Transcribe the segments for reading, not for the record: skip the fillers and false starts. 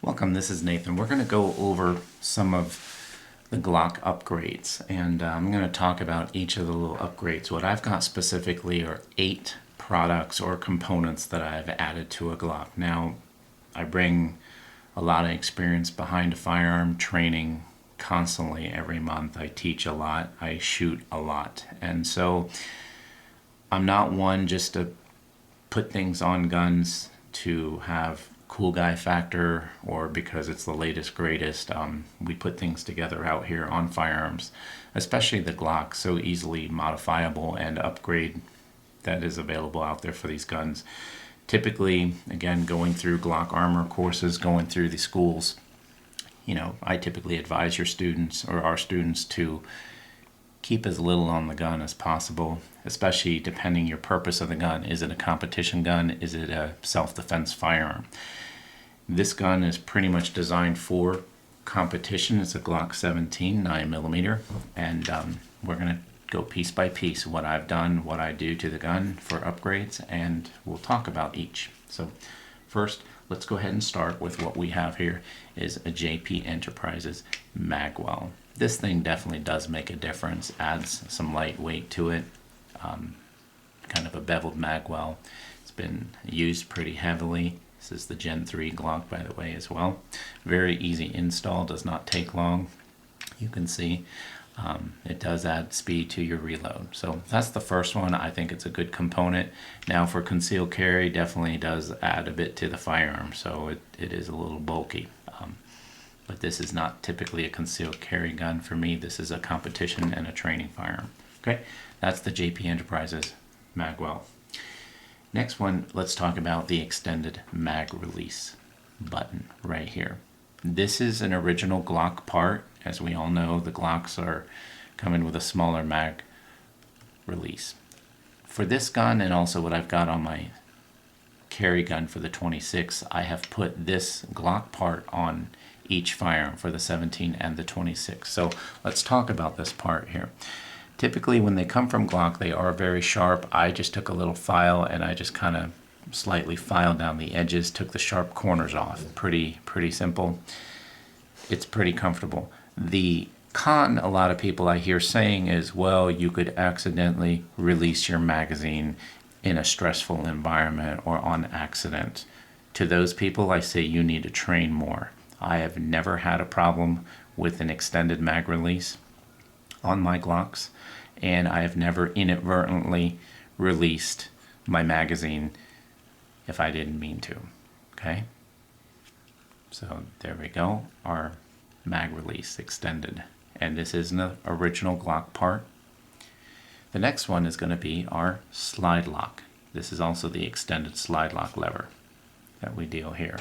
Welcome, this is Nathan. We're going to go over some of the Glock upgrades, and I'm going to talk about each of the little upgrades. What I've got specifically are 8 products or components that I've added to a Glock. Now, I bring a lot of experience behind a firearm, training constantly every month. I teach a lot, I shoot a lot, and so I'm not one just to put things on guns to have cool guy factor or because it's the latest greatest. We put things together out here on firearms, especially the Glock, so easily modifiable and upgrade that is available out there for these guns. Typically, again, going through Glock armor courses, going through the schools, I typically advise your students or our students to keep as little on the gun as possible, especially depending your purpose of the gun. Is it a competition gun? Is it a self-defense firearm? This gun is pretty much designed for competition. It's a Glock 17 9mm, and we're going to go piece by piece what I've done, what I do to the gun for upgrades, and we'll talk about each. So first, let's go ahead and start with what we have here is a JP Enterprises magwell. This thing definitely does make a difference, adds some lightweight to it, kind of a beveled magwell. It's been used pretty heavily. This is the Gen 3 Glock, by the way, as well. Very easy install, does not take long. You can see it does add speed to your reload. So that's the first one. I think it's a good component. Now for concealed carry, definitely does add a bit to the firearm, so it is a little bulky. But this is not typically a concealed carry gun for me. This is a competition and a training firearm. Okay, that's the JP Enterprises magwell. Next one, let's talk about the extended mag release button right here. This is an original Glock part. As we all know, the Glocks are coming with a smaller mag release. For this gun and also what I've got on my carry gun for the 26, I have put this Glock part on each firearm for the 17 and the 26. So let's talk about this part here. Typically when they come from Glock, they are very sharp. I just took a little file and I just kind of slightly filed down the edges, took the sharp corners off. Pretty simple. It's pretty comfortable. The con a lot of people I hear saying is, well, you could accidentally release your magazine in a stressful environment or on accident. To those people, I say you need to train more. I have never had a problem with an extended mag release on my Glocks, and I have never inadvertently released my magazine if I didn't mean to. Okay, so there we go, our mag release extended, and this is an original Glock part. The next one is going to be our slide lock. This is also the extended slide lock lever that we deal here.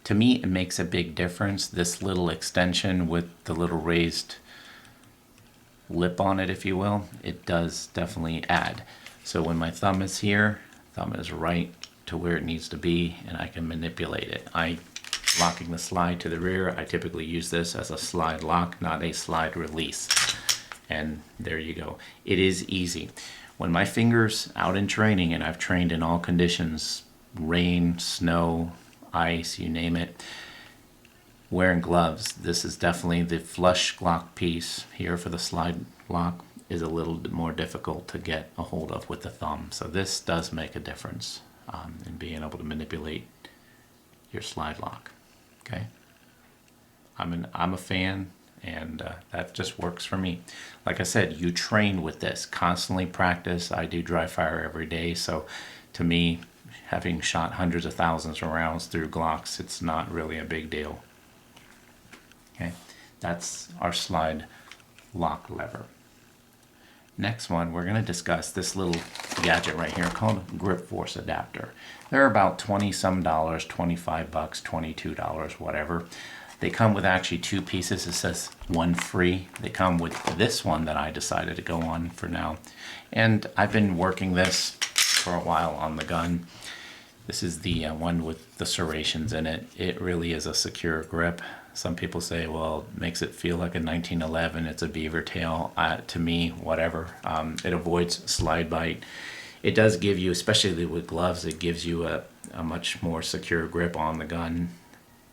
To me, it makes a big difference, this little extension with the little raised lip on it, if you will. It does definitely add. So when my thumb is here, thumb is right to where it needs to be, and I can manipulate it. Locking the slide to the rear, I typically use this as a slide lock, not a slide release. And there you go. It is easy. When my fingers out in training, and I've trained in all conditions, rain, snow, ice, you name it, wearing gloves, this is definitely the flush Glock piece here for the slide lock is a little bit more difficult to get a hold of with the thumb. So this does make a difference in being able to manipulate your slide lock. Okay, I'm a fan, and that just works for me. Like I said, you train with this, constantly practice. I do dry fire every day, so to me, having shot hundreds of thousands of rounds through Glocks, it's not really a big deal. Okay, that's our slide lock lever. Next one, we're going to discuss this little gadget right here called grip force adapter. They're about 20 some dollars, 25 bucks, $22, whatever. They come with actually 2 pieces. It says one free. They come with this one that I decided to go on for now. And I've been working this for a while on the gun. This is the one with the serrations in it. It really is a secure grip. Some people say, well, it makes it feel like a 1911. It's a beaver tail. To me, whatever. It avoids slide bite. It does give you, especially with gloves, it gives you a much more secure grip on the gun.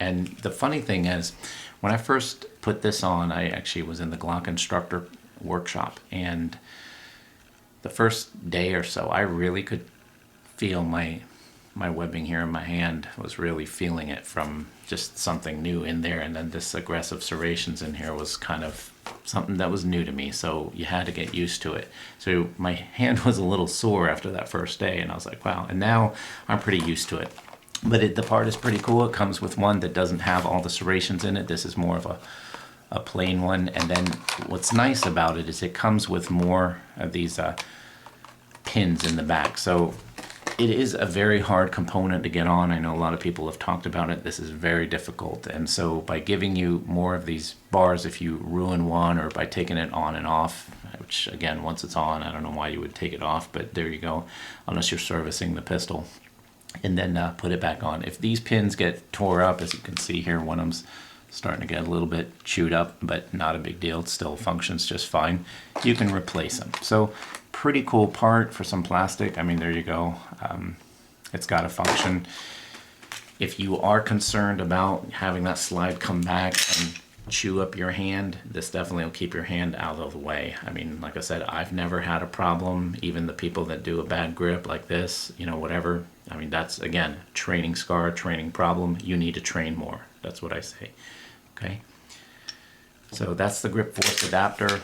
And the funny thing is, when I first put this on, I actually was in the Glock instructor workshop, and the first day or so, I really could feel my webbing here in my hand. Was really feeling it from just something new in there, and then this aggressive serrations in here was kind of something that was new to me, so you had to get used to it. So my hand was a little sore after that first day, and I was like, wow. And now I'm pretty used to it. But the part is pretty cool. It comes with one that doesn't have all the serrations in it. This is more of a plain one. And then what's nice about it is it comes with more of these pins in the back. So it is a very hard component to get on. I know a lot of people have talked about it. This is very difficult. And so by giving you more of these bars, if you ruin one, or by taking it on and off, which again, once it's on, I don't know why you would take it off, but there you go, unless you're servicing the pistol. And then put it back on. If these pins get tore up, as you can see here, one of them's starting to get a little bit chewed up, but not a big deal. It still functions just fine. You can replace them. So pretty cool part for some plastic. I mean, there you go. It's got a function. If you are concerned about having that slide come back and chew up your hand, this definitely will keep your hand out of the way. I mean, like I said, I've never had a problem. Even the people that do a bad grip like this, you know, whatever. I mean, that's, again, training scar, training problem. You need to train more. That's what I say. Okay. So that's the grip force adapter.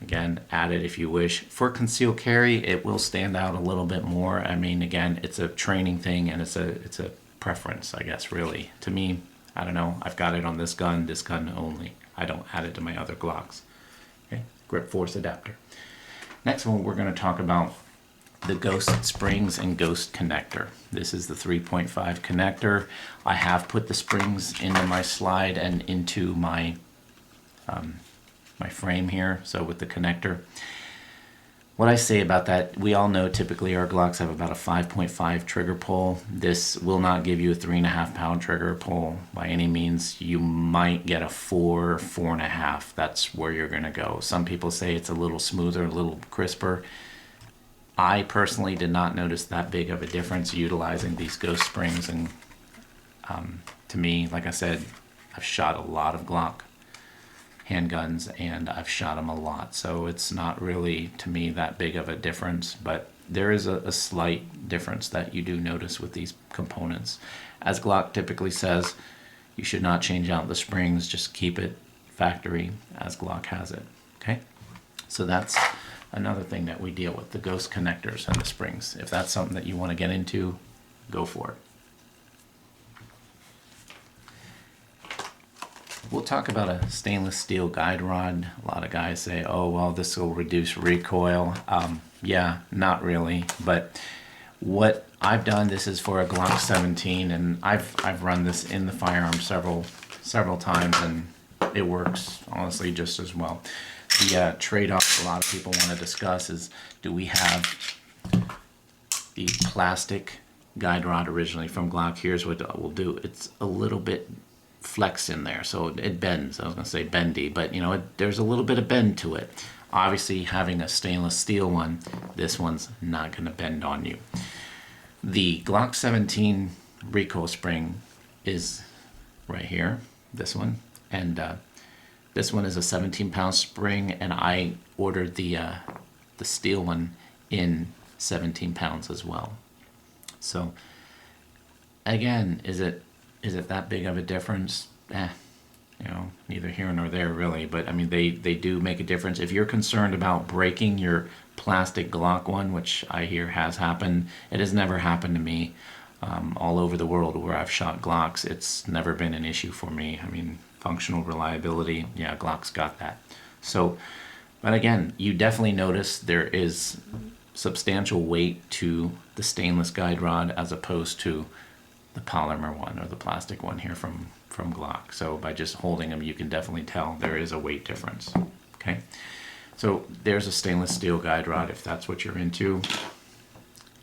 Again, add it if you wish. For concealed carry, it will stand out a little bit more. I mean, again, it's a training thing, and it's a preference, I guess, really. To me, I don't know. I've got it on this gun only. I don't add it to my other Glocks. Okay, grip force adapter. Next one, we're going to talk about the Ghost springs and Ghost connector. This is the 3.5 connector. I have put the springs into my slide and into my my frame here, so with the connector. What I say about that, we all know typically our Glocks have about a 5.5 trigger pull. This will not give you a 3.5 pound trigger pull by any means. You might get a 4.5. That's where you're gonna go. Some people say it's a little smoother, a little crisper. I personally did not notice that big of a difference utilizing these Ghost springs, and to me, like I said, I've shot a lot of Glock handguns, and I've shot them a lot, so it's not really, to me, that big of a difference, but there is a slight difference that you do notice with these components. As Glock typically says, you should not change out the springs, just keep it factory as Glock has it. Okay, so that's another thing that we deal with, the Ghost connectors and the springs. If that's something that you want to get into, go for it. We'll talk about a stainless steel guide rod. A lot of guys say, oh, well, this will reduce recoil. Yeah, not really. But what I've done, this is for a Glock 17, and I've run this in the firearm several times, and it works, honestly, just as well. The trade-off a lot of people want to discuss is, do we have the plastic guide rod originally from Glock? Here's what we'll do. It's a little bit flex in there, so it bends. I was going to say bendy, but you know, there's a little bit of bend to it. Obviously, having a stainless steel one, this one's not going to bend on you. The Glock 17 recoil spring is right here, this one, and this one is a 17-pound spring, and I ordered the steel one in 17 pounds as well. So again, is it that big of a difference? You know, neither here nor there really, but I mean, they do make a difference. If you're concerned about breaking your plastic Glock one, which I hear has happened, it has never happened to me. All over the world where I've shot Glocks, it's never been an issue for me. I mean, functional reliability, yeah, Glock's got that. So, but again, you definitely notice there is substantial weight to the stainless guide rod as opposed to the polymer one or the plastic one here from Glock. So by just holding them, you can definitely tell there is a weight difference. Okay, so there's a stainless steel guide rod if that's what you're into.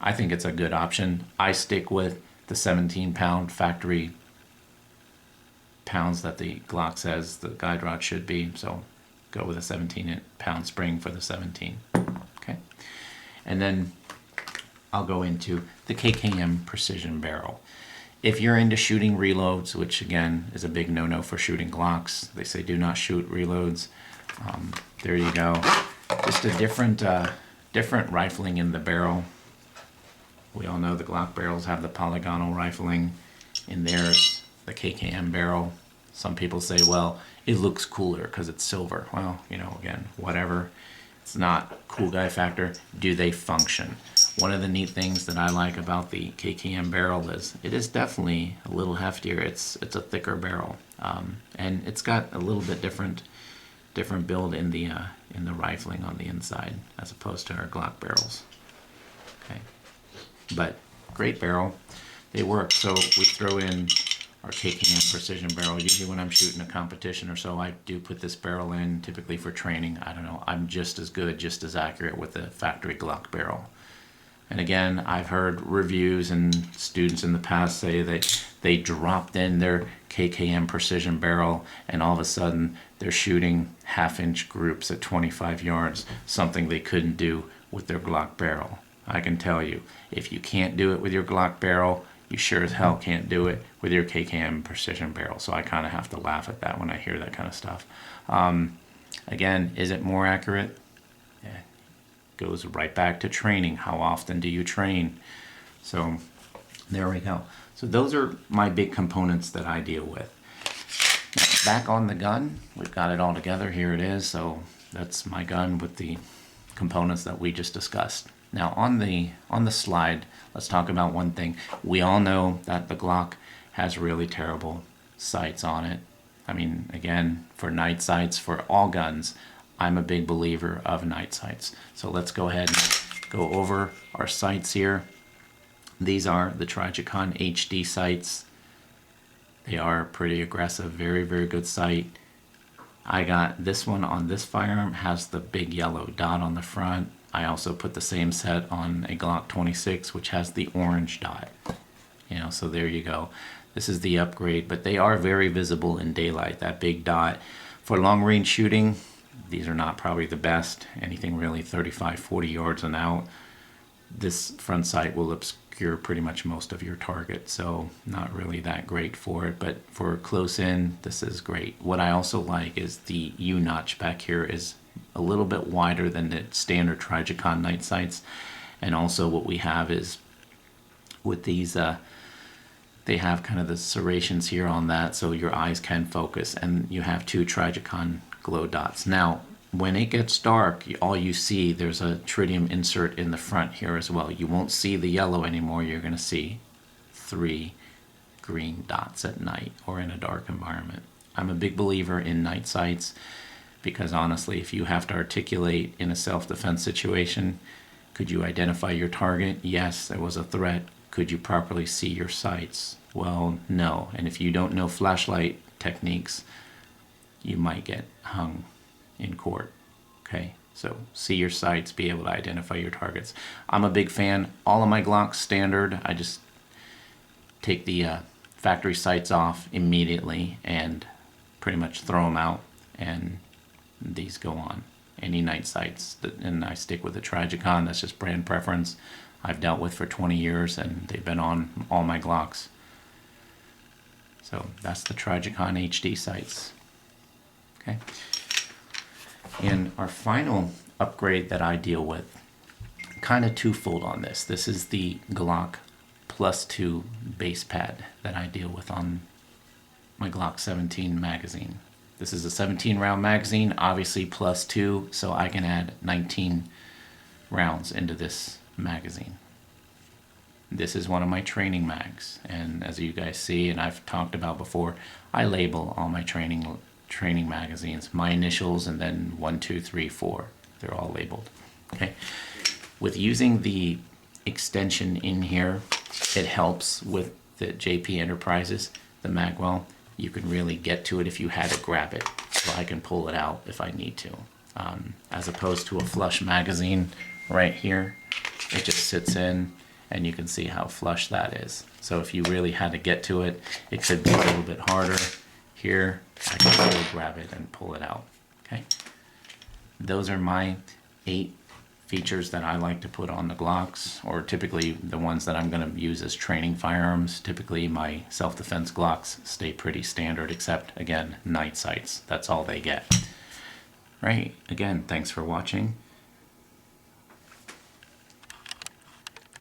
I think it's a good option. I stick with the 17-pound factory pounds that the Glock says the guide rod should be. So go with a 17-pound spring for the 17. Okay, and then I'll go into the KKM precision barrel. If you're into shooting reloads, which again is a big no-no for shooting Glocks, they say do not shoot reloads. There you go. Just a different rifling in the barrel. We all know the Glock barrels have the polygonal rifling. In theirs, the KKM barrel. Some people say, well, it looks cooler because it's silver. Well, you know, again, whatever. It's not cool guy factor. Do they function? One of the neat things that I like about the KKM barrel is it is definitely a little heftier. It's a thicker barrel, and it's got a little bit different build in the rifling on the inside as opposed to our Glock barrels. Okay, but great barrel. They work. So we throw in our KKM precision barrel. Usually when I'm shooting a competition or so, I do put this barrel in, typically for training. I don't know, I'm just as good, just as accurate with the factory Glock barrel. And again, I've heard reviews and students in the past say that they dropped in their KKM precision barrel and all of a sudden they're shooting half-inch groups at 25 yards, something they couldn't do with their Glock barrel. I can tell you, if you can't do it with your Glock barrel, you sure as hell can't do it with your KKM precision barrel. So I kind of have to laugh at that when I hear that kind of stuff. Again, is it more accurate? Yeah. Goes right back to training. How often do you train? So there we go. So those are my big components that I deal with. Now, back on the gun, we've got it all together. Here it is. So that's my gun with the components that we just discussed. Now on the slide, let's talk about one thing. We all know that the Glock has really terrible sights on it. I mean, again, for night sights, for all guns, I'm a big believer of night sights. So let's go ahead and go over our sights here. These are the Trijicon HD sights. They are pretty aggressive, very, very good sight. I got this one on this firearm, has the big yellow dot on the front. I also put the same set on a Glock 26, which has the orange dot. You know, so there you go. This is the upgrade, but they are very visible in daylight, that big dot. For long range shooting, these are not probably the best. Anything really 35, 40 yards and out. This front sight will obscure pretty much most of your target, so not really that great for it, but for close in, this is great. What I also like is the U-notch back here is a little bit wider than the standard Trijicon night sights. And also what we have is with these, they have kind of the serrations here on that so your eyes can focus, and you have two Trijicon glow dots. Now, when it gets dark, all you see, there's a tritium insert in the front here as well. You won't see the yellow anymore. You're going to see 3 green dots at night or in a dark environment. I'm a big believer in night sights because honestly, if you have to articulate in a self-defense situation, could you identify your target? Yes, there was a threat. Could you properly see your sights? Well, no. And if you don't know flashlight techniques, you might get hung in court. Okay, so see your sights, be able to identify your targets. I'm a big fan. All of my Glocks standard, I just take the factory sights off immediately and pretty much throw them out, and these go on. Any night sights, and I stick with the Trijicon. That's just brand preference. I've dealt with for 20 years and they've been on all my Glocks. So that's the Trijicon HD sights. Okay. And our final upgrade that I deal with, kind of twofold on this. This is the Glock +2 base pad that I deal with on my Glock 17 magazine. This is a 17 round magazine, obviously +2, so I can add 19 rounds into this magazine. This is one of my training mags, and as you guys see, and I've talked about before, I label all my training magazines, my initials, and then 1, 2, 3, 4. They're all labeled. Okay. With using the extension in here, it helps with the JP Enterprises, the magwell. You can really get to it if you had to grab it, so I can pull it out if I need to. As opposed to a flush magazine right here, it just sits in, and you can see how flush that is. So if you really had to get to it, it could be a little bit harder. Here, I can really grab it and pull it out. Okay. Those are my 8 features that I like to put on the Glocks, or typically the ones that I'm going to use as training firearms. Typically my self-defense Glocks stay pretty standard, except again, night sights. That's all they get. Right, again, thanks for watching.